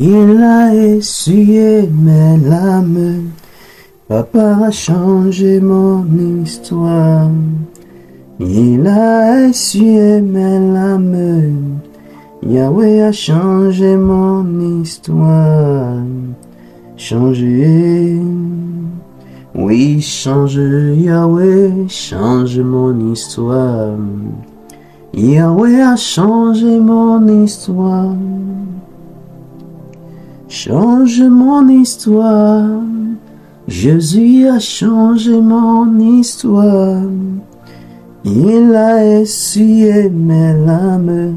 Il a essuyé mes larmes. Papa a changé mon histoire. Il a essuyé mes larmes. Yahweh a changé mon histoire. Changé. Oui, change Yahweh, change mon histoire. Yahweh a changé mon histoire. Change mon histoire. Jésus a changé mon histoire. Il a essuyé mes larmes.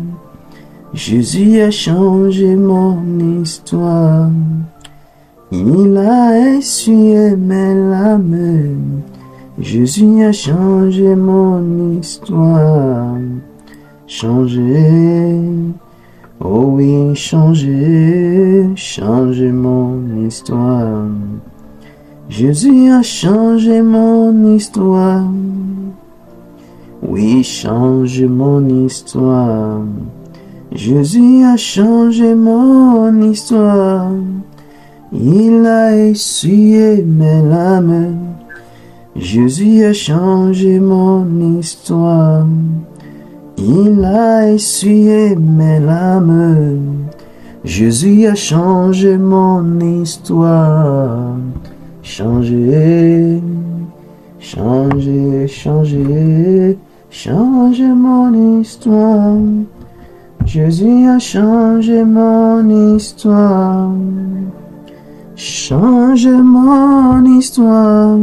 Jésus a changé mon histoire. Il a essuyé mes larmes. Jésus a changé mon histoire. Changé. Oh oui, changé. Changé mon histoire. Jésus a changé mon histoire. Oui, change mon histoire. Jésus a changé mon histoire. Il a essuyé mes larmes. Jésus a changé mon histoire. Il a essuyé mes larmes. Jésus a changé mon histoire. Changer, changer, changer, changer mon histoire. Jésus a changé mon histoire. Change mon histoire.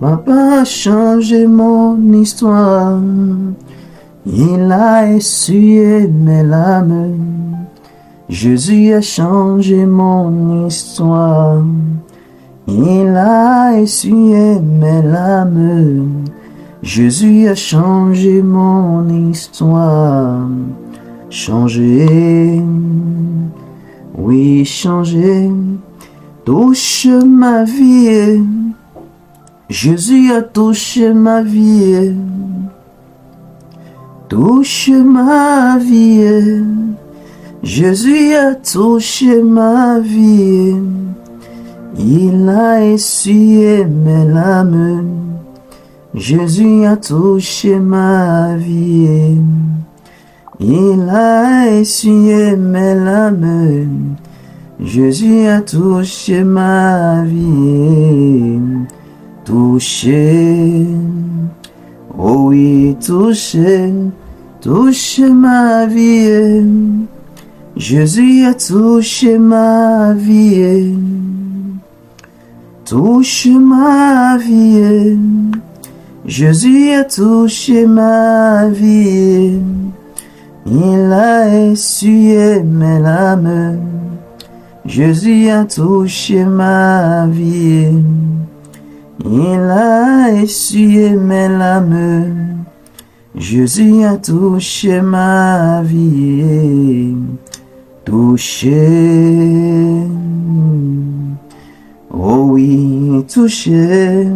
Papa a changé mon histoire. Il a essuyé mes larmes. Jésus a changé mon histoire. Il a essuyé mes larmes. Jésus a changé mon histoire. Changé, oui, changé. Touche ma vie. Jésus a touché ma vie. Touche ma vie. Jésus a touché ma vie. Il a essuyé mes larmes. Jésus a touché ma vie. Il a essuyé mes larmes. Jésus a touché ma vie. Touché. Oh oui, touché. Touché ma vie. Jésus a touché ma vie. Touche ma vie. Jésus a touché ma vie. Il a essuyé mes larmes. Jésus a touché ma vie. Il a essuyé mes larmes. Jésus a touché ma vie. Touché. Oh oui, touché,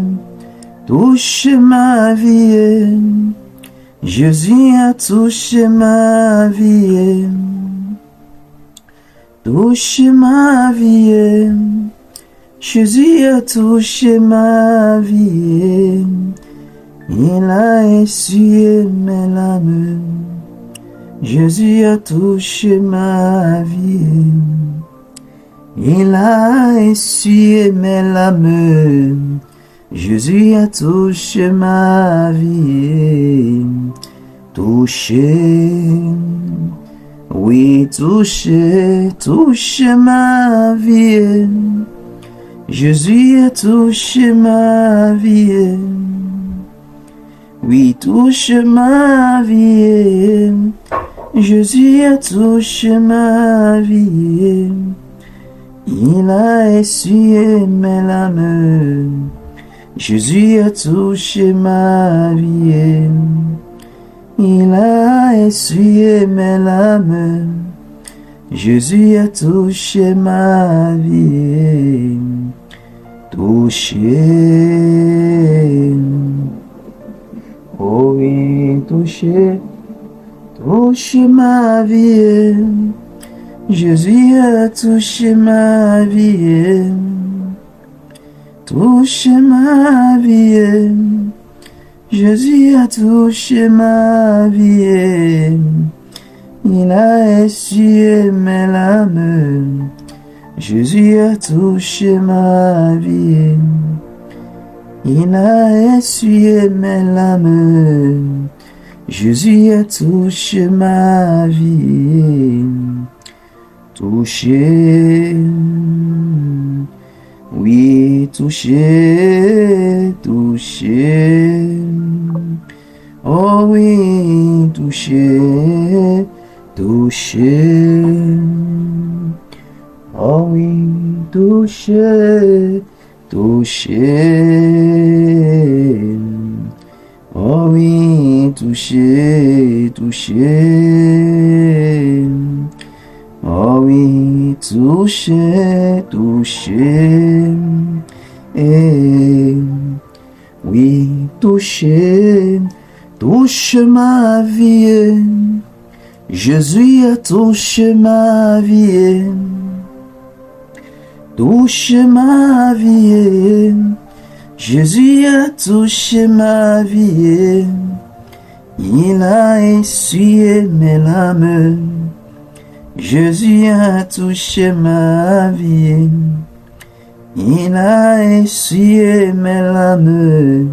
touche ma vie. Jésus a touché ma vie. Touche ma vie. Jésus a touché ma vie. Il a essuyé mes larmes. Jésus a touché ma vie. Il a essuyé mes larmes. Jésus a touché ma vie. Touché. Oui, touché, touché ma vie. Jésus a touché ma vie. Oui, touche ma vie. Jésus a touché ma vie. Il a essuyé mes larmes. Jésus a touché ma vie. Il a essuyé mes larmes. Jésus a touché ma vie. Touché. Oh oui, touché. Touche ma vie. Jésus a touché ma vie. Touché ma vie. Jésus a touché ma vie. Il a essuyé mes larmes. Jésus a touché ma vie. Il a essuyé mes larmes. Jésus a touché ma vie. Touché. Oui, touché, touché. Oh oui, touché, touché. Oh oui, touché, touché. Oh oui, touché, touché. Oh oui, touché, touché. Et oui, touché, touche ma vie. Jésus a touché ma vie. Touche ma vie. Jésus a touché ma vie. Il a essuyé mes larmes. Jésus a touché ma vie. Il a essuyé mes larmes.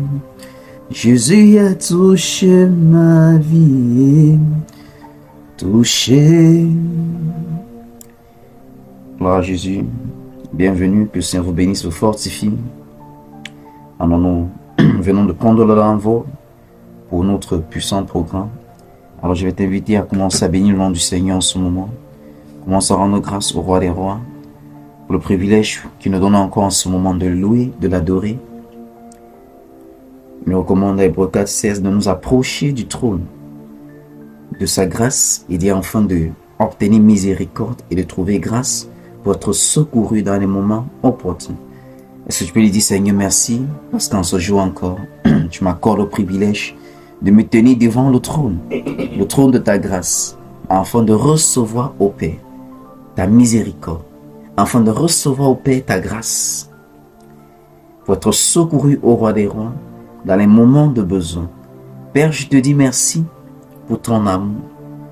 Jésus a touché ma vie. Touché. Gloire à Jésus. Bienvenue, que le Seigneur vous bénisse, vous fortifie. Alors nous venons de prendre le renvoi pour notre puissant programme. Alors je vais t'inviter à commencer à bénir le nom du Seigneur en ce moment. Commence à rendre grâce au Roi des Rois pour le privilège qu'il nous donne encore en ce moment de louer, de l'adorer. Il nous recommande à Hébreux 4:16 de nous approcher du trône de sa grâce et dit enfin de obtenir miséricorde et de trouver grâce pour être secouru dans les moments opportuns. Est-ce que tu peux lui dire, Seigneur, merci, parce qu'en ce jour encore, tu m'accordes le privilège de me tenir devant le trône de ta grâce, afin de recevoir au Père ta miséricorde, afin de recevoir au Père ta grâce, pour être secouru au Roi des Rois dans les moments de besoin. Père, je te dis merci pour ton amour.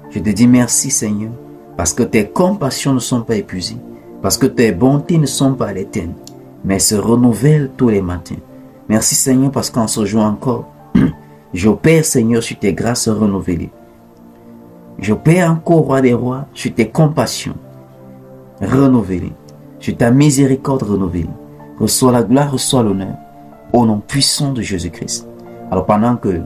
Je te dis merci, Seigneur, parce que tes compassions ne sont pas épuisées, parce que tes bontés ne sont pas à l'éternel, mais se renouvellent tous les matins. Merci, Seigneur, parce qu'en ce jour encore, j'opère, Seigneur, sur tes grâces renouvelées. J'opère encore, Roi des Rois, sur tes compassions renouvelées, sur ta miséricorde renouvelée. Reçois la gloire, reçois l'honneur, au nom puissant de Jésus-Christ. Alors pendant que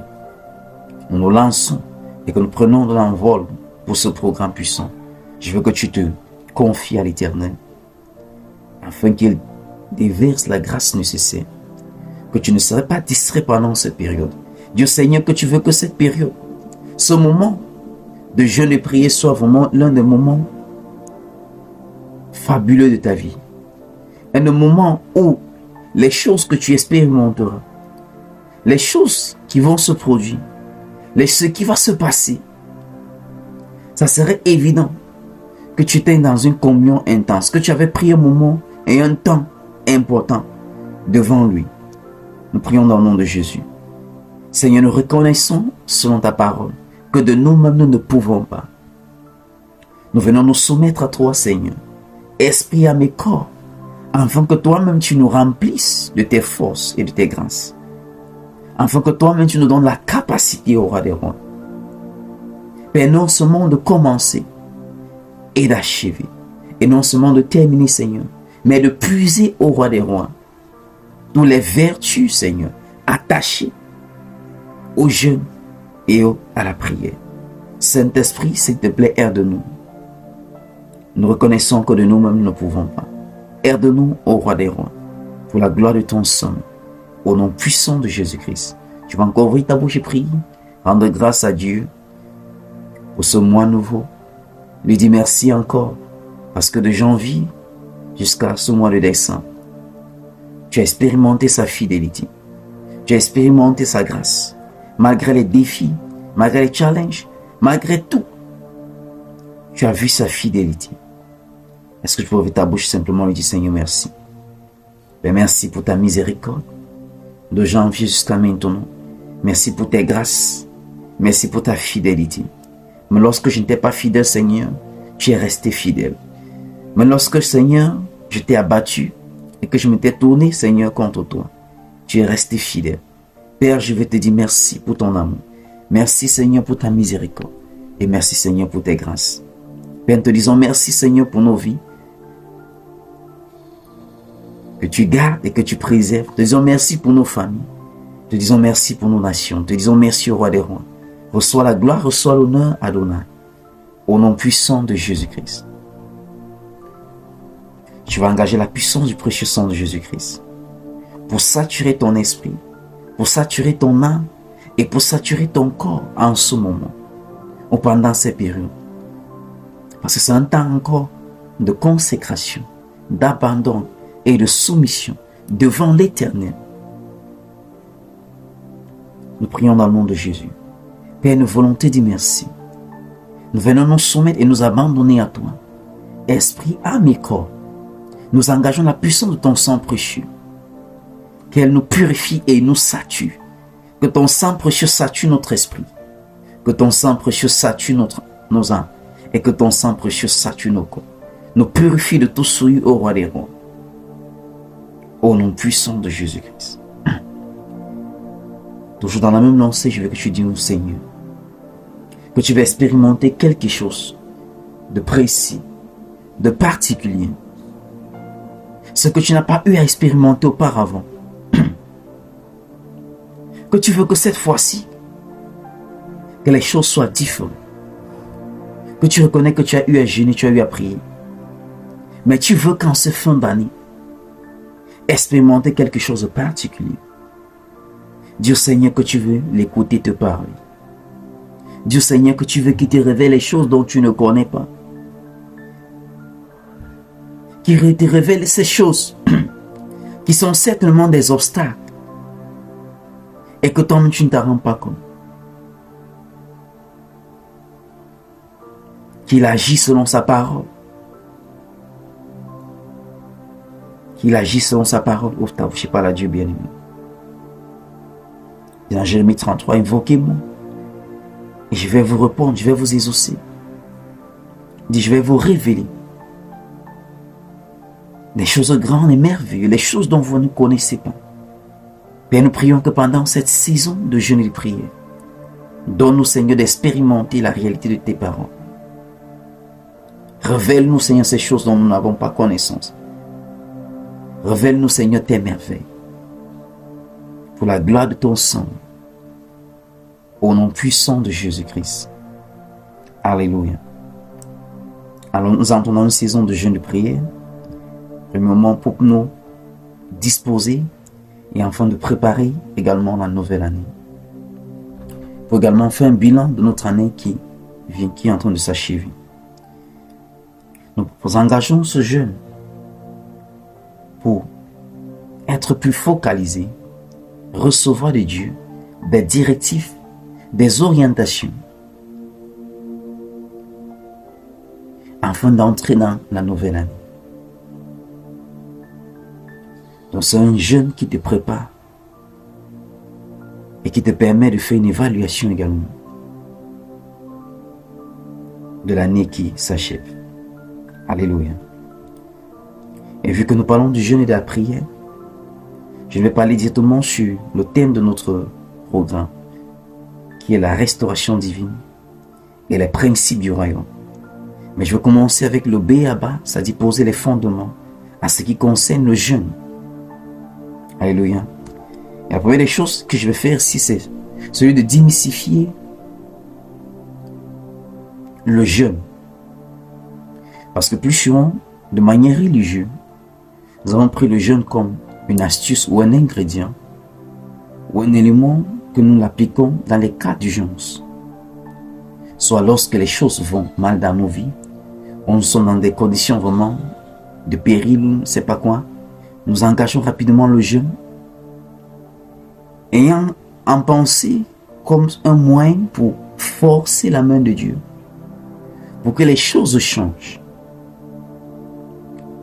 nous nous lançons et que nous prenons de l'envol pour ce programme puissant, je veux que tu te confies à l'Éternel, afin qu'il déverse la grâce nécessaire, que tu ne serais pas distrait pendant cette période. Dieu Seigneur, que tu veux que cette période, ce moment de jeûne et prière soit vraiment l'un des moments fabuleux de ta vie. Un moment où les choses que tu expérimenteras, les choses qui vont se produire, ce qui va se passer, ça serait évident que tu étais dans une communion intense, que tu avais pris un moment et un temps important devant lui. Nous prions dans le nom de Jésus. Seigneur, nous reconnaissons selon ta parole que de nous-mêmes nous ne pouvons pas. Nous venons nous soumettre à toi, Seigneur, esprit, âme et corps, afin que toi-même tu nous remplisses de tes forces et de tes grâces, afin que toi-même tu nous donnes la capacité au Roi des Rois. Père, non seulement de commencer et d'achever, et non seulement de terminer, Seigneur, mais de puiser au Roi des Rois toutes les vertus, Seigneur, attachées au jeûne et à la prière. Saint-Esprit, s'il te plaît, aide-nous. Nous reconnaissons que de nous-mêmes nous ne pouvons pas. Aide-nous au Roi des Rois, pour la gloire de ton Saint, au nom puissant de Jésus-Christ. Tu vas encore ouvrir ta bouche et prier, rendre grâce à Dieu pour ce mois nouveau. Lui dire merci encore, parce que de janvier jusqu'à ce mois de décembre, tu as expérimenté sa fidélité. Tu as expérimenté sa grâce. Malgré les défis, malgré les challenges, malgré tout, tu as vu sa fidélité. Est-ce que tu peux ouvrir ta bouche simplement et lui dire Seigneur merci. Père, merci pour ta miséricorde de janvier jusqu'à maintenant. Merci pour tes grâces. Merci pour ta fidélité. Mais lorsque je n'étais pas fidèle, Seigneur, tu es resté fidèle. Mais lorsque, Seigneur, je t'ai abattu et que je m'étais tourné, Seigneur, contre toi, tu es resté fidèle. Père, je vais te dire merci pour ton amour. Merci, Seigneur, pour ta miséricorde. Et merci, Seigneur, pour tes grâces. Père, nous te disons merci, Seigneur, pour nos vies. Que tu gardes et que tu préserves. Te disons merci pour nos familles. Te disons merci pour nos nations. Te disons merci au roi des rois. Reçois la gloire, reçois l'honneur, Adonai. Au nom puissant de Jésus-Christ. Tu vas engager la puissance du précieux sang de Jésus-Christ pour saturer ton esprit, pour saturer ton âme et pour saturer ton corps en ce moment ou pendant ces périodes. Parce que c'est un temps encore de consécration, d'abandon et de soumission devant l'Éternel. Nous prions dans le nom de Jésus. Père, une volonté de merci. Nous venons nous soumettre et nous abandonner à toi. Esprit, âme et corps. Nous engageons la puissance de ton sang précieux. Qu'elle nous purifie et nous sature. Que ton sang précieux sature notre esprit. Que ton sang précieux sature nos âmes. Et que ton sang précieux sature nos corps. Nous purifie de tout souillure au roi des rois. Au nom puissant de Jésus-Christ. Toujours dans la même lancée, je veux que tu dises au Seigneur que tu vas expérimenter quelque chose de précis, de particulier. Ce que tu n'as pas eu à expérimenter auparavant. Que tu veux que cette fois-ci, que les choses soient différentes. Que tu reconnais que tu as eu à jeûner, tu as eu à prier. Mais tu veux qu'en ce fin d'année, expérimenter quelque chose de particulier. Dis au Seigneur que tu veux l'écouter te parler. Dis au Seigneur que tu veux qu'il te révèle les choses dont tu ne connais pas. Qu'il te révèle ces choses qui sont certainement des obstacles et que toi-même tu ne t'en rends pas compte. Qu'il agit selon sa parole. Qu'il agit selon sa parole. Ouvre ta bouche et parle à Dieu bien-aimé. Dans Jérémie 33, invoquez-moi. Et je vais vous répondre, je vais vous exaucer. Dis, je vais vous révéler des choses grandes et merveilleuses, les choses dont vous ne connaissez pas. Père, nous prions que pendant cette saison de jeûne et de prière, donne-nous, Seigneur, d'expérimenter la réalité de tes paroles. Révèle-nous, Seigneur, ces choses dont nous n'avons pas connaissance. Révèle-nous, Seigneur, tes merveilles. Pour la gloire de ton sang. Au nom puissant de Jésus-Christ. Alléluia. Alors nous entrons dans une saison de jeûne de prière. Le moment pour nous disposer et enfin de préparer également la nouvelle année. Pour également faire un bilan de notre année qui est en train de s'achever. Nous engageons ce jeûne pour être plus focalisés, recevoir de Dieu des directives, des orientations, afin d'entrer dans la nouvelle année. Donc c'est un jeûne qui te prépare et qui te permet de faire une évaluation également de l'année qui s'achève. Alléluia. Et vu que nous parlons du jeûne et de la prière, je ne vais pas aller directement sur le thème de notre programme, qui est la restauration divine et les principes du royaume. Mais je vais commencer avec le B.A.B.A., c'est-à-dire poser les fondements à ce qui concerne le jeûne. Alléluia. Et la première des choses que je vais faire ici, c'est celui de démystifier le jeûne. Parce que plus souvent, de manière religieuse, nous avons pris le jeûne comme une astuce ou un ingrédient ou un élément que nous l'appliquons dans les cas d'urgence. Soit lorsque les choses vont mal dans nos vies, on sommes dans des conditions vraiment de péril, je ne sais pas quoi, nous engageons rapidement le jeûne, ayant en pensée comme un moyen pour forcer la main de Dieu, pour que les choses changent.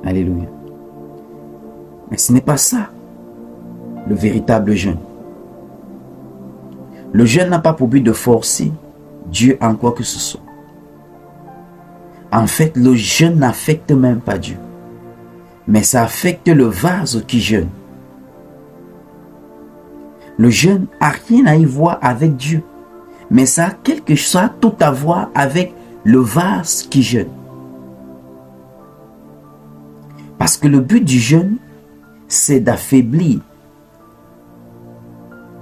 Alléluia. Mais ce n'est pas ça, le véritable jeûne. Le jeûne n'a pas pour but de forcer Dieu en quoi que ce soit. En fait, le jeûne n'affecte même pas Dieu. Mais ça affecte le vase qui jeûne. Le jeûne n'a rien à y voir avec Dieu. Mais ça a quelque chose, tout à voir avec le vase qui jeûne. Parce que le but du jeûne, c'est d'affaiblir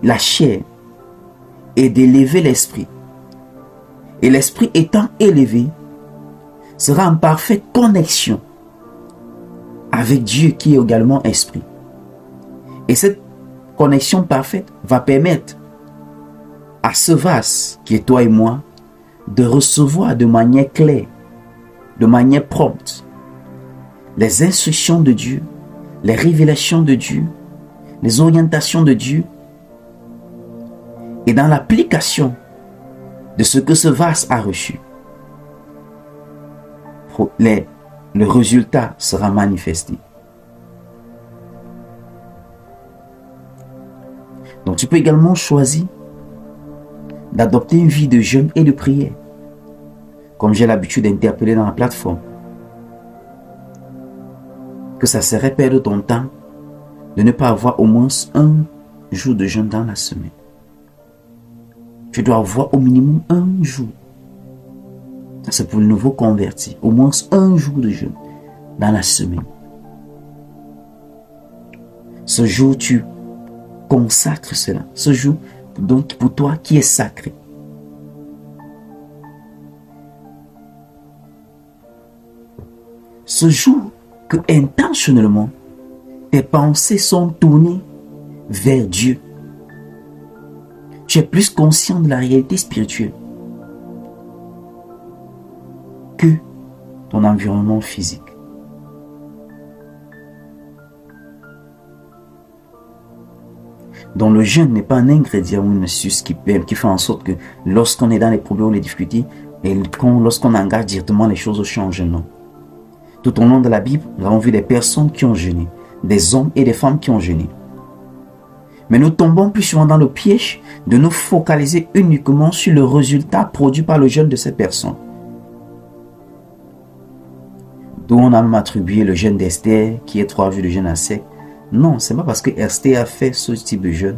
la chair et d'élever l'esprit. Et l'esprit étant élevé, sera en parfaite connexion avec Dieu qui est également esprit. Et cette connexion parfaite va permettre à ce vase qui est toi et moi de recevoir de manière claire, de manière prompte, les instructions de Dieu, les révélations de Dieu, les orientations de Dieu. Et dans l'application de ce que ce vase a reçu, le résultat sera manifesté. Donc tu peux également choisir d'adopter une vie de jeûne et de prière, comme j'ai l'habitude d'interpeller dans la plateforme. Que ça serait perdre ton temps de ne pas avoir au moins un jour de jeûne dans la semaine. Tu dois avoir au minimum un jour. Ça, c'est pour le nouveau converti. Au moins un jour de jeûne dans la semaine. Ce jour, tu consacres cela. Ce jour, donc, pour toi, qui est sacré. Ce jour que intentionnellement, tes pensées sont tournées vers Dieu. Tu es plus conscient de la réalité spirituelle que ton environnement physique. Donc le jeûne n'est pas un ingrédient ou une astuce qui fait en sorte que lorsqu'on est dans les problèmes ou les difficultés, et lorsqu'on engage directement, les choses changent. Non. Tout au long de la Bible, nous avons vu des personnes qui ont jeûné, des hommes et des femmes qui ont jeûné. Mais nous tombons plus souvent dans le piège de nous focaliser uniquement sur le résultat produit par le jeûne de ces personnes. D'où on a même attribué le jeûne d'Esther, qui est 3 jours de jeûne à sec. Non, ce n'est pas parce que Esther a fait ce type de jeûne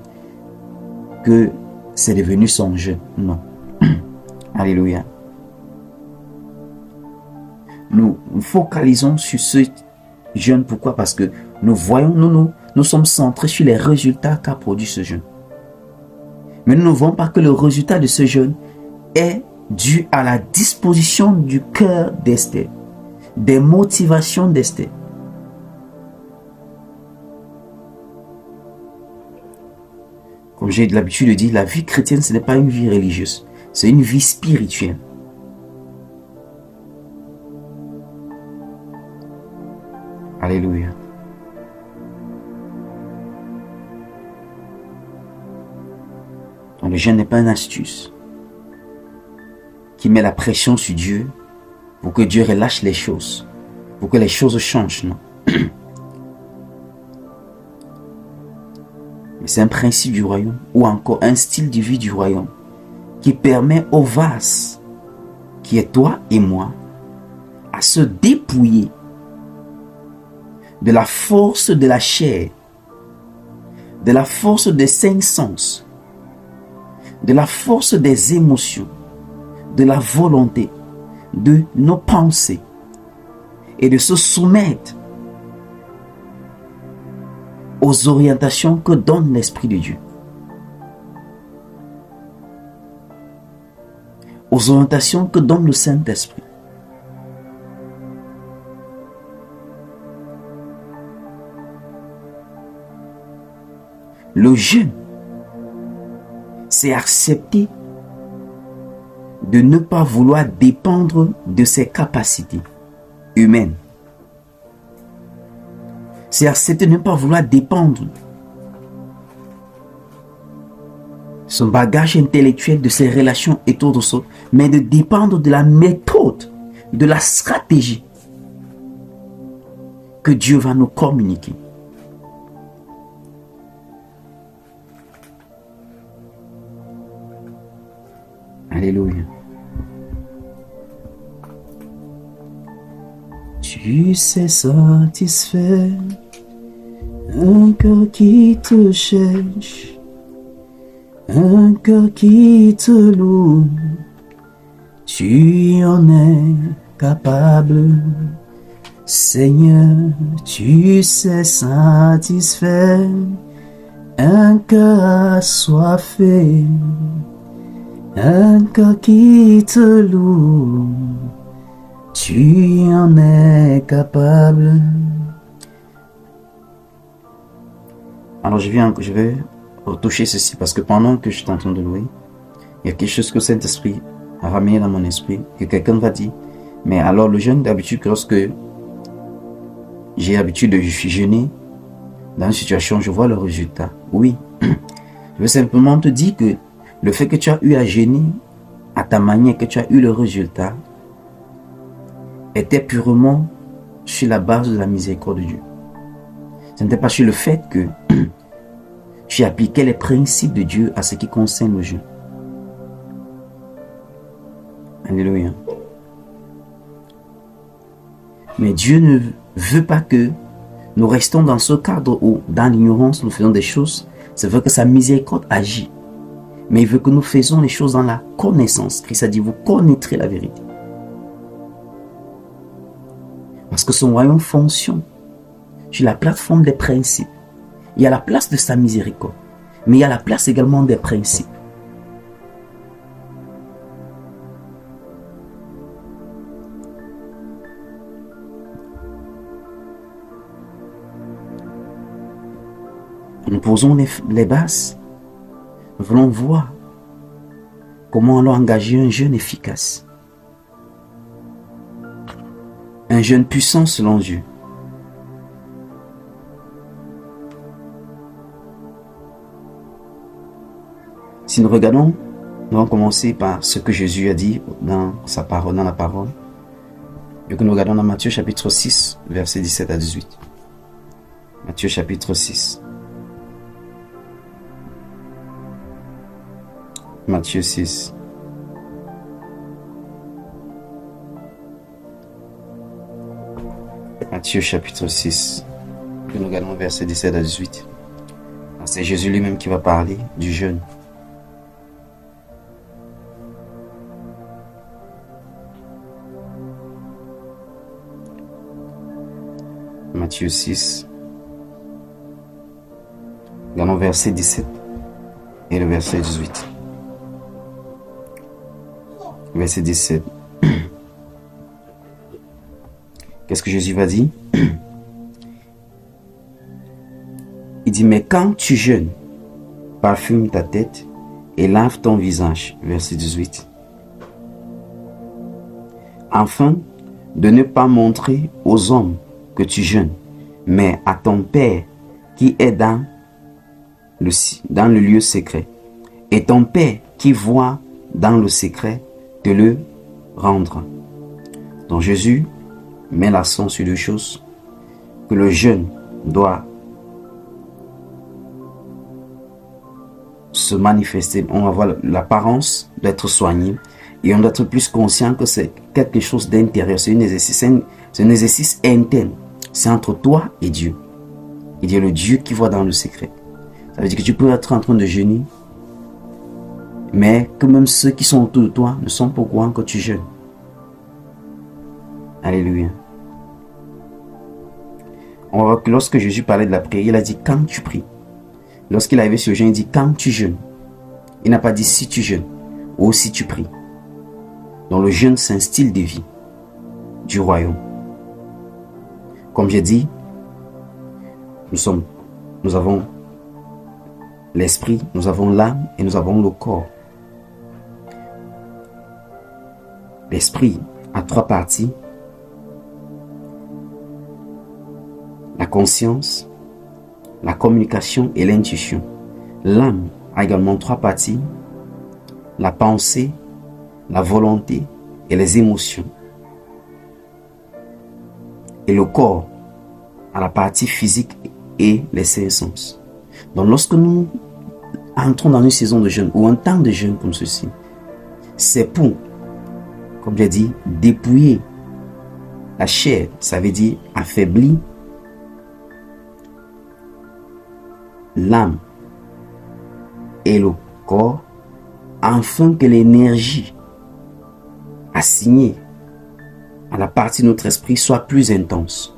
que c'est devenu son jeûne. Non. Alléluia. Nous nous focalisons sur ce jeûne. Pourquoi? Parce que nous voyons, nous sommes centrés sur les résultats qu'a produit ce jeûne. Mais nous ne voyons pas que le résultat de ce jeûne est dû à la disposition du cœur d'Esther, des motivations d'Esther. Comme j'ai l'habitude de dire, la vie chrétienne, ce n'est pas une vie religieuse, c'est une vie spirituelle. Alléluia. Donc le jeûne n'est pas une astuce qui met la pression sur Dieu pour que Dieu relâche les choses, pour que les choses changent, non. Mais c'est un principe du royaume ou encore un style de vie du royaume qui permet au vase qui est toi et moi à se dépouiller de la force de la chair, de la force des 5 sens, de la force des émotions, de la volonté, de nos pensées et de se soumettre aux orientations que donne l'Esprit de Dieu. Aux orientations que donne le Saint-Esprit. Le jeûne, c'est accepter de ne pas vouloir dépendre de ses capacités humaines. C'est accepter de ne pas vouloir dépendre de son bagage intellectuel, de ses relations et tout de ça, mais de dépendre de la méthode, de la stratégie que Dieu va nous communiquer. Alléluia. Tu sais satisfaire un cœur qui te cherche, un cœur qui te loue. Tu en es capable, Seigneur. Tu sais satisfaire un cœur assoiffé, un cœur qui te loue. Tu en es capable. Alors je vais retoucher ceci parce que pendant que je suis en train de louer, il y a quelque chose que le Saint-Esprit a ramené dans mon esprit, que quelqu'un va dire, mais alors le jeûne d'habitude, lorsque j'ai l'habitude de jeûner, dans une situation, je vois le résultat. Oui, je veux simplement te dire que le fait que tu as eu à jeûner, à ta manière, que tu as eu le résultat, était purement sur la base de la miséricorde de Dieu. Ce n'était pas sur le fait que tu appliquais les principes de Dieu à ce qui concerne le jeûne. Alléluia. Mais Dieu ne veut pas que nous restons dans ce cadre où, dans l'ignorance, nous faisons des choses. C'est vrai que sa miséricorde agit. Mais il veut que nous faisons les choses dans la connaissance. Christ a dit, vous connaîtrez la vérité. Parce que son royaume fonctionne sur la plateforme des principes. Il y a la place de sa miséricorde, mais il y a la place également des principes. Nous posons les bases. Nous voulons voir comment alors engager un jeûne efficace. Un jeûne puissant selon Dieu. Si nous regardons, nous allons commencer par ce que Jésus a dit dans sa parole, dans la parole. Et que nous regardons dans Matthieu chapitre 6, versets 17 à 18. Matthieu chapitre 6. Matthieu 6. Matthieu chapitre 6. Que nous regardons versets 17 à 18. C'est Jésus lui-même qui va parler du jeûne. Matthieu 6. Regardons verset 17 et le verset 18. Verset 17. Qu'est-ce que Jésus va dire? Il dit, mais quand tu jeûnes, parfume ta tête et lave ton visage. Verset 18. Afin de ne pas montrer aux hommes que tu jeûnes, mais à ton Père qui est dans le lieu secret. Et ton Père qui voit dans le secret te le rendra. Donc Jésus met l'accent sur deux choses. Que le jeûne doit se manifester. On va voir l'apparence d'être soigné. Et on doit être plus conscient que c'est quelque chose d'intérieur. C'est un exercice interne. C'est entre toi et Dieu. Il y a le Dieu qui voit dans le secret. Ça veut dire que tu peux être en train de jeûner, mais que même ceux qui sont autour de toi ne sont pas au courant que tu jeûnes. Alléluia. On va voir que lorsque Jésus parlait de la prière, il a dit quand tu pries. Lorsqu'il est arrivé sur le jeûne, il dit quand tu jeûnes. Il n'a pas dit si tu jeûnes ou si tu pries. Donc le jeûne, c'est un style de vie du royaume. Comme j'ai dit, nous avons l'esprit, nous avons l'âme et nous avons le corps. L'esprit a trois parties. La conscience, la communication et l'intuition. L'âme a également trois parties. La pensée, la volonté et les émotions. Et le corps à la partie physique et les cinq sens. Donc lorsque nous entrons dans une saison de jeûne ou un temps de jeûne comme ceci, c'est pour, comme j'ai dit, dépouiller la chair, ça veut dire affaiblir l'âme et le corps, afin que l'énergie assignée à la partie de notre esprit soit plus intense.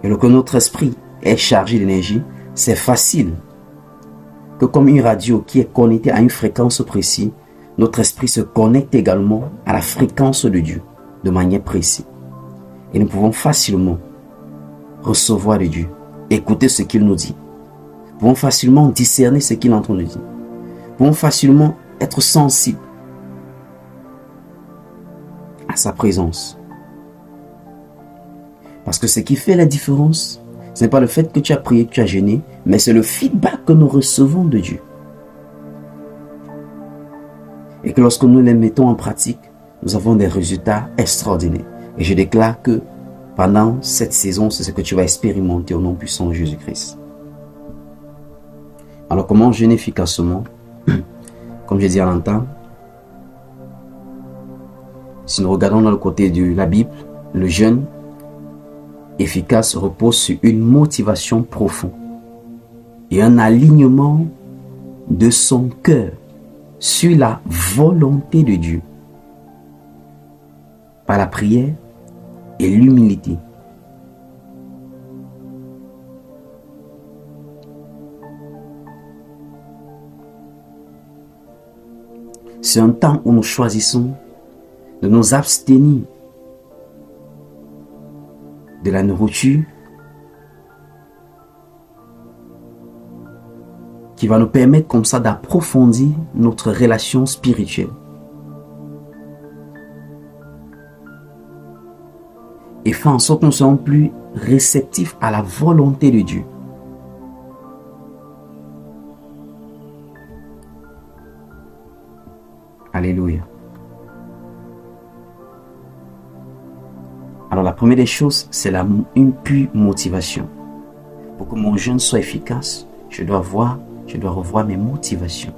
Et lorsque notre esprit est chargé d'énergie, c'est facile que comme une radio qui est connectée à une fréquence précise, notre esprit se connecte également à la fréquence de Dieu de manière précise. Et nous pouvons facilement recevoir de Dieu, écouter ce qu'il nous dit. Nous pouvons facilement discerner ce qu'il est en train de dire. Nous pouvons facilement être sensibles à sa présence. Parce que ce qui fait la différence, ce n'est pas le fait que tu as prié, que tu as jeûné, mais c'est le feedback que nous recevons de Dieu. Et que lorsque nous les mettons en pratique, nous avons des résultats extraordinaires. Et je déclare que pendant cette saison, c'est ce que tu vas expérimenter au nom puissant de Jésus-Christ. Alors comment jeûner efficacement? Comme je dis à l'instant, si nous regardons dans le côté de la Bible, le jeûne efficace repose sur une motivation profonde et un alignement de son cœur sur la volonté de Dieu par la prière et l'humilité. C'est un temps où nous choisissons de nous abstenir de la nourriture qui va nous permettre comme ça d'approfondir notre relation spirituelle. Et faire en sorte que nous soyons plus réceptifs à la volonté de Dieu. Alléluia. Alors la première des choses, c'est une pure motivation. Pour que mon jeûne soit efficace, je dois revoir mes motivations.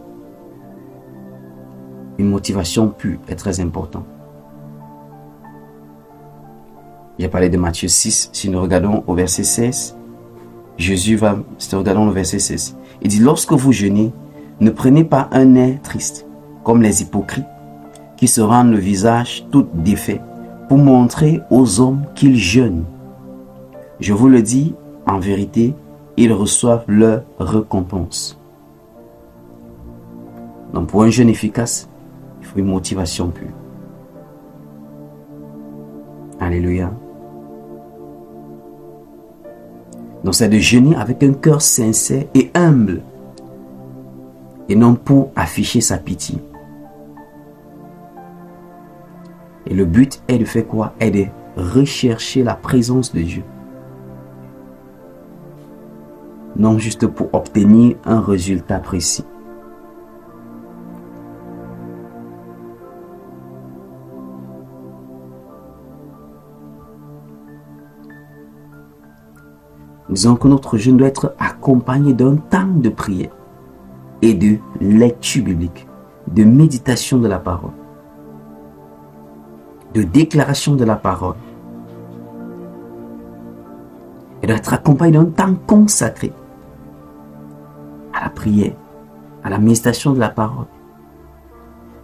Une motivation pure est très importante. J'ai parlé de Matthieu 6, si nous regardons au verset 16, regardons le verset 16. Il dit, lorsque vous jeûnez, ne prenez pas un air triste, comme les hypocrites, qui se rendent le visage tout défait, pour montrer aux hommes qu'ils jeûnent. Je vous le dis, en vérité, ils reçoivent leur récompense. Donc pour un jeûne efficace, il faut une motivation pure. Alléluia. Donc c'est de jeûner avec un cœur sincère et humble, et non pour afficher sa pitié. Et le but est de faire quoi? Est de rechercher la présence de Dieu. Non juste pour obtenir un résultat précis. Disons que notre jeûne doit être accompagné d'un temps de prière et de lecture biblique, de méditation de la parole, de déclaration de la parole, et d'être accompagné d'un temps consacré à la prière, à la méditation de la parole.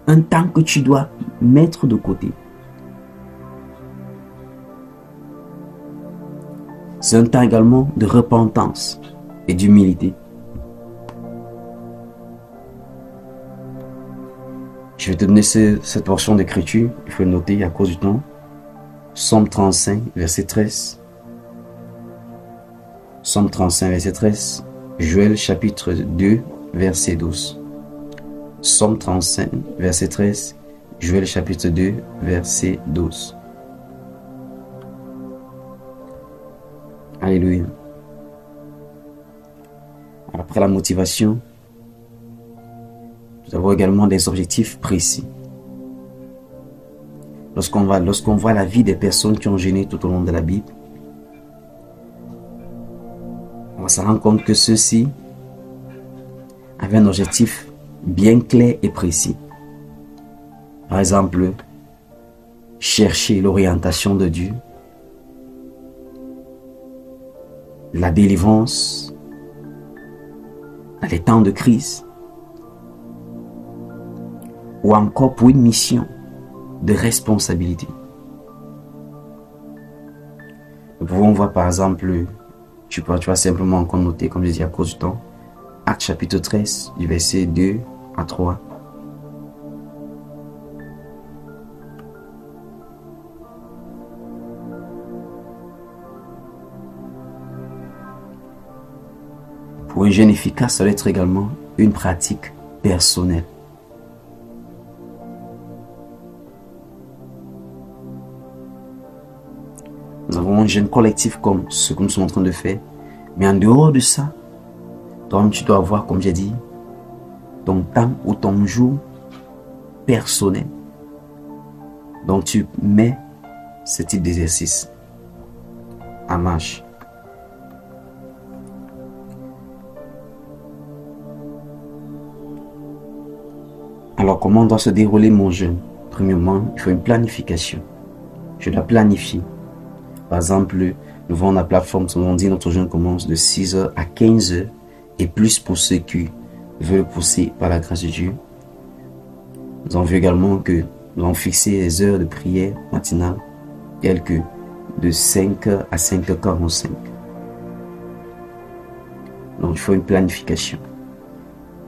Un temps que tu dois mettre de côté. C'est un temps également de repentance et d'humilité. Je vais te donner cette portion d'écriture, il faut le noter à cause du temps. Psaume 35, verset 13. Psaume 35, verset 13. Joël chapitre 2, verset 12. Psaume 35, verset 13. Joël chapitre 2, verset 12. Alléluia. Alors, après la motivation, nous avons également des objectifs précis. Lorsqu'on voit la vie des personnes qui ont jeûné tout au long de la Bible, on va se rendre compte que ceux-ci avaient un objectif bien clair et précis. Par exemple, chercher l'orientation de Dieu, la délivrance dans les temps de crise, ou encore pour une mission de responsabilité. Nous pouvons voir par exemple, tu vas simplement encore noter, comme je dis à cause du temps, Actes chapitre 13, du verset 2 à 3. Pour un jeûne efficace, ça doit être également une pratique personnelle. Nous avons un jeûne collectif comme ce que nous sommes en train de faire. Mais en dehors de ça, toi, tu dois avoir, comme j'ai dit, ton temps ou ton jour personnel. Donc tu mets ce type d'exercice en marche. Alors, comment doit se dérouler mon jeûne? Premièrement, il faut une planification. Je dois planifier. Par exemple, nous voyons la plateforme, on dit notre jeûne commence de 6h à 15h et plus pour ceux qui veulent pousser par la grâce de Dieu. Nous avons vu également que nous avons fixé les heures de prière matinale, telles que de 5h à 5h45. Donc, il faut une planification.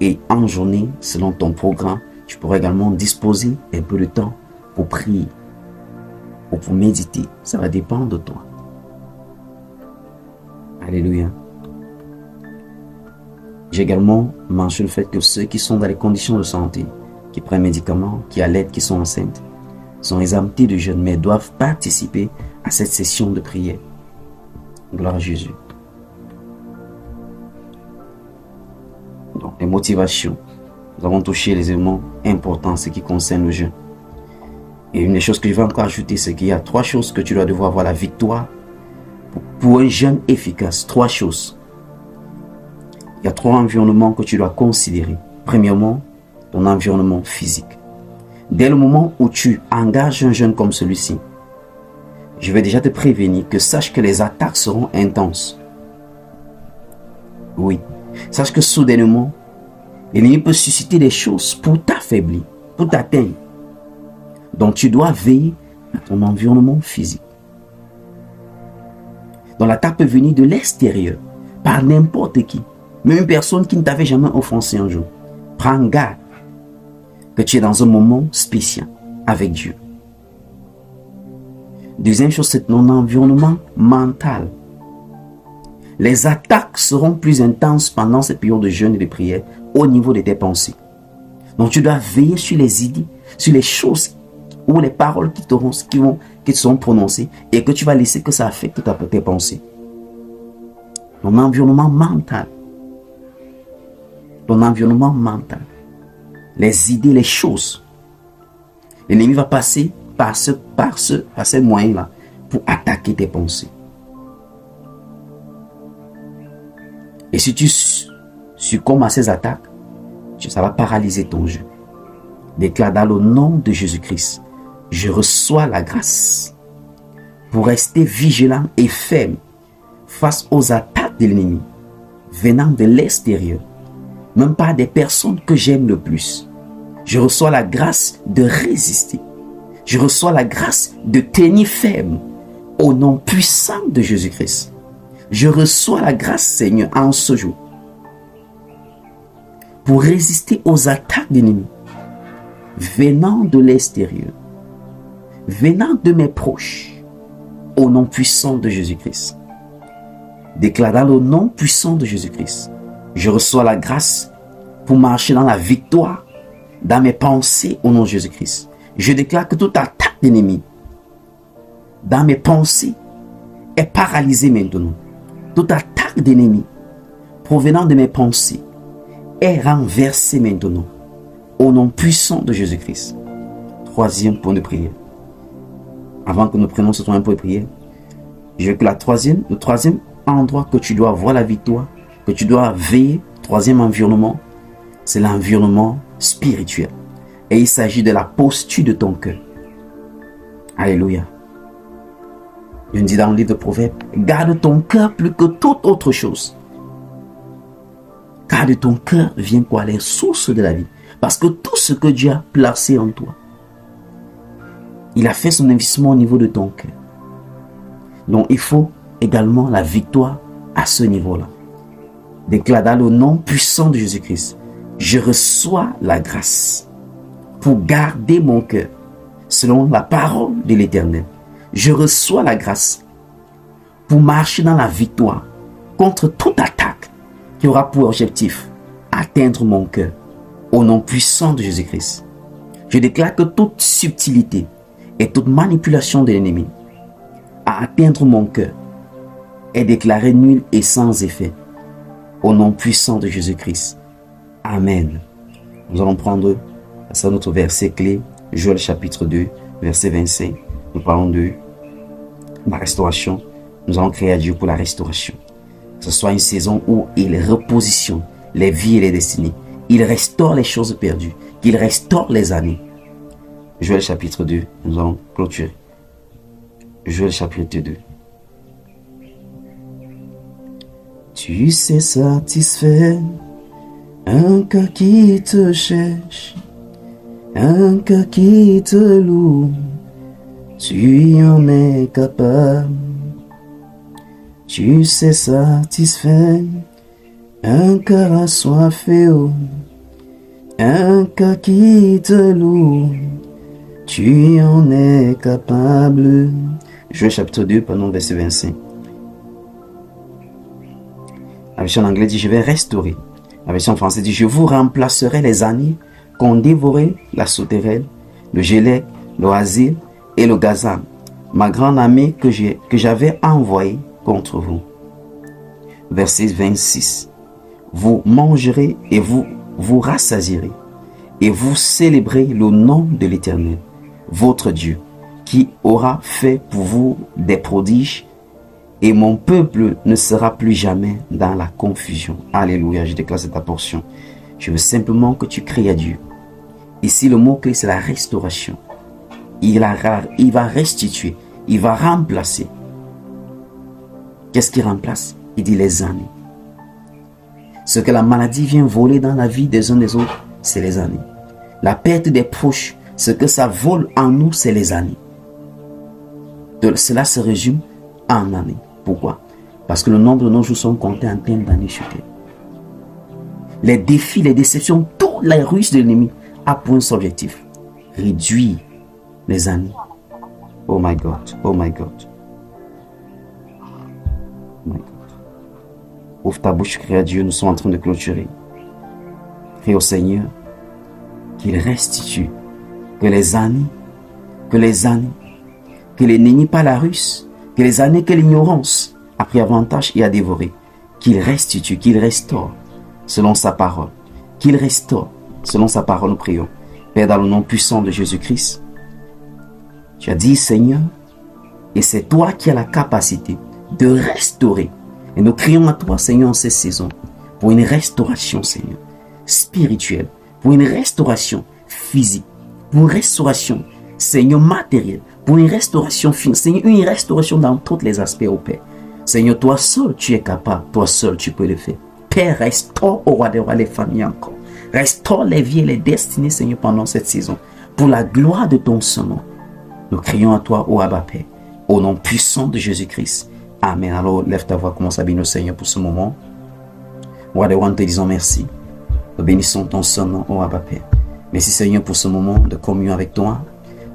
Et en journée, selon ton programme, tu pourras également disposer un peu de temps pour prier ou pour méditer. Ça va dépendre de toi. Alléluia. J'ai également mentionné le fait que ceux qui sont dans les conditions de santé, qui prennent médicaments, qui allaitent, qui sont enceintes, sont exemptés de jeûne, mais doivent participer à cette session de prière. Gloire à Jésus. Donc, les motivations. Nous avons touché les éléments importants, ce qui concerne le jeûne. Et une des choses que je vais encore ajouter, c'est qu'il y a 3 choses que tu dois devoir avoir la victoire pour un jeûne efficace. 3 choses. Il y a 3 environnements que tu dois considérer. Premièrement, ton environnement physique. Dès le moment où tu engages un jeûne comme celui-ci, je vais déjà te prévenir que sache que les attaques seront intenses. Oui. Sache que soudainement, l'ennemi peut susciter des choses pour t'affaiblir, pour t'atteindre. Donc tu dois veiller à ton environnement physique. Donc l'attaque peut venir de l'extérieur, par n'importe qui. Même une personne qui ne t'avait jamais offensé un jour. Prends garde que tu es dans un moment spécial avec Dieu. Deuxième chose, c'est ton environnement mental. Les attaques seront plus intenses pendant cette période de jeûne et de prière au niveau de tes pensées. Donc tu dois veiller sur les idées, sur les choses ou les paroles qui te seront prononcées et que tu vas laisser que ça affecte tes pensées. Ton environnement mental. Ton environnement mental. Les idées, les choses. L'ennemi va passer par ces moyens-là pour attaquer tes pensées. Et si tu succombes à ces attaques, ça va paralyser ton jeu. Déclare dans le nom de Jésus-Christ, je reçois la grâce pour rester vigilant et ferme face aux attaques de l'ennemi venant de l'extérieur, même pas des personnes que j'aime le plus. Je reçois la grâce de résister. Je reçois la grâce de tenir ferme au nom puissant de Jésus-Christ. Je reçois la grâce, Seigneur, en ce jour pour résister aux attaques de l'ennemi venant de l'extérieur, venant de mes proches, au nom puissant de Jésus-Christ. Déclarant le nom puissant de Jésus-Christ, je reçois la grâce pour marcher dans la victoire, dans mes pensées au nom de Jésus-Christ. Je déclare que toute attaque d'ennemi dans mes pensées est paralysée maintenant. Toute attaque d'ennemi provenant de mes pensées est renversée maintenant au nom puissant de Jésus-Christ. Troisième point de prière. Avant que nous prenions ce troisième point de prière, je veux que le troisième endroit que tu dois avoir la victoire, que tu dois veiller, troisième environnement, c'est l'environnement spirituel. Et il s'agit de la posture de ton cœur. Alléluia. Je dis dans le livre de Proverbes, garde ton cœur plus que toute autre chose. Car de ton cœur vient quoi? Les sources de la vie. Parce que tout ce que Dieu a placé en toi, il a fait son investissement au niveau de ton cœur. Donc il faut également la victoire à ce niveau-là. Déclare dans le nom puissant de Jésus-Christ, je reçois la grâce pour garder mon cœur selon la parole de l'Éternel. Je reçois la grâce pour marcher dans la victoire contre toute attaque qui aura pour objectif atteindre mon cœur au nom puissant de Jésus-Christ. Je déclare que toute subtilité et toute manipulation de l'ennemi à atteindre mon cœur est déclarée nulle et sans effet au nom puissant de Jésus-Christ. Amen. Nous allons prendre ça notre verset clé, Joël chapitre 2, verset 25. Nous parlons de la restauration. Nous allons crier à Dieu pour la restauration. Que ce soit une saison où il repositionne les vies et les destinées. Il restaure les choses perdues. Qu'il restaure les années. Joël chapitre 2, nous allons clôturer. Joël chapitre 2. Tu sais satisfaire un cœur qui te cherche, un cœur qui te loue. Tu en es capable. Tu sais satisfaire un cœur assoiffé, un cœur qui te loue. Tu en es capable. Joël chapitre 2, pardon, verset 25. La version en anglais dit, je vais restaurer. La version française dit, je vous remplacerai les années qu'ont dévoré la sauterelle, le gélec, l'oasis et le gazan, ma grande armée que j'avais envoyée contre vous. Verset 26. Vous mangerez et vous vous rassasierez et vous célébrez le nom de l'Éternel, votre Dieu, qui aura fait pour vous des prodiges, et mon peuple ne sera plus jamais dans la confusion. Alléluia, je déclare cette portion. Je veux simplement que tu cries à Dieu. Ici, le mot-clé, c'est la restauration. Il va restituer, il va remplacer. Qu'est-ce qu'il remplace? Il dit les années. Ce que la maladie vient voler dans la vie des uns des autres, c'est les années. La perte des proches, ce que ça vole en nous, c'est les années. Cela se résume en années. Pourquoi? Parce que le nombre de nos jours sont comptés en termes d'années sur terre. Les défis, les déceptions, toutes les ruses de l'ennemi a pour un seul objectif: réduire les années. Oh my God, oh my God. Oh my God. Ouvre ta bouche, crie à Dieu, nous sommes en train de clôturer. Crie au Seigneur qu'il restitue, que les années, que l'ennemi pas la ruse, que les années que l'ignorance a pris avantage et a dévoré, qu'il restitue, qu'il restaure selon sa parole, qu'il restaure selon sa parole, nous prions. Père, dans le nom puissant de Jésus-Christ, tu as dit, Seigneur, et c'est toi qui as la capacité de restaurer. Et nous crions à toi, Seigneur, en cette saison, pour une restauration, Seigneur, spirituelle, pour une restauration physique, pour une restauration, Seigneur, matérielle, pour une restauration financière, Seigneur, une restauration dans tous les aspects, au Père. Seigneur, toi seul, tu es capable, toi seul, tu peux le faire. Père, restaure au roi des rois les familles encore. Restaure les vies et les destinées, Seigneur, pendant cette saison. Pour la gloire de ton nom, nous crions à toi, ô Abba Père, au nom puissant de Jésus-Christ. Amen. Alors, lève ta voix, commence à bénir le Seigneur pour ce moment. Roi des rois, nous te disons merci. Nous bénissons ton nom, ô Abba Père. Merci, Seigneur, pour ce moment de communion avec toi.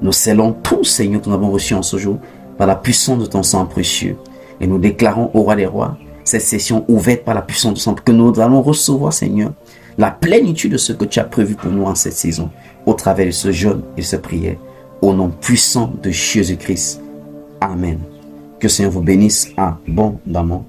Nous scellons tout, Seigneur, que nous avons reçu en ce jour par la puissance de ton sang précieux. Et nous déclarons au roi des rois cette session ouverte par la puissance de ton sang, que nous allons recevoir, Seigneur, la plénitude de ce que tu as prévu pour nous en cette saison, au travers de ce jeûne et de cette prière, au nom puissant de Jésus-Christ. Amen. Que le Seigneur vous bénisse abondamment.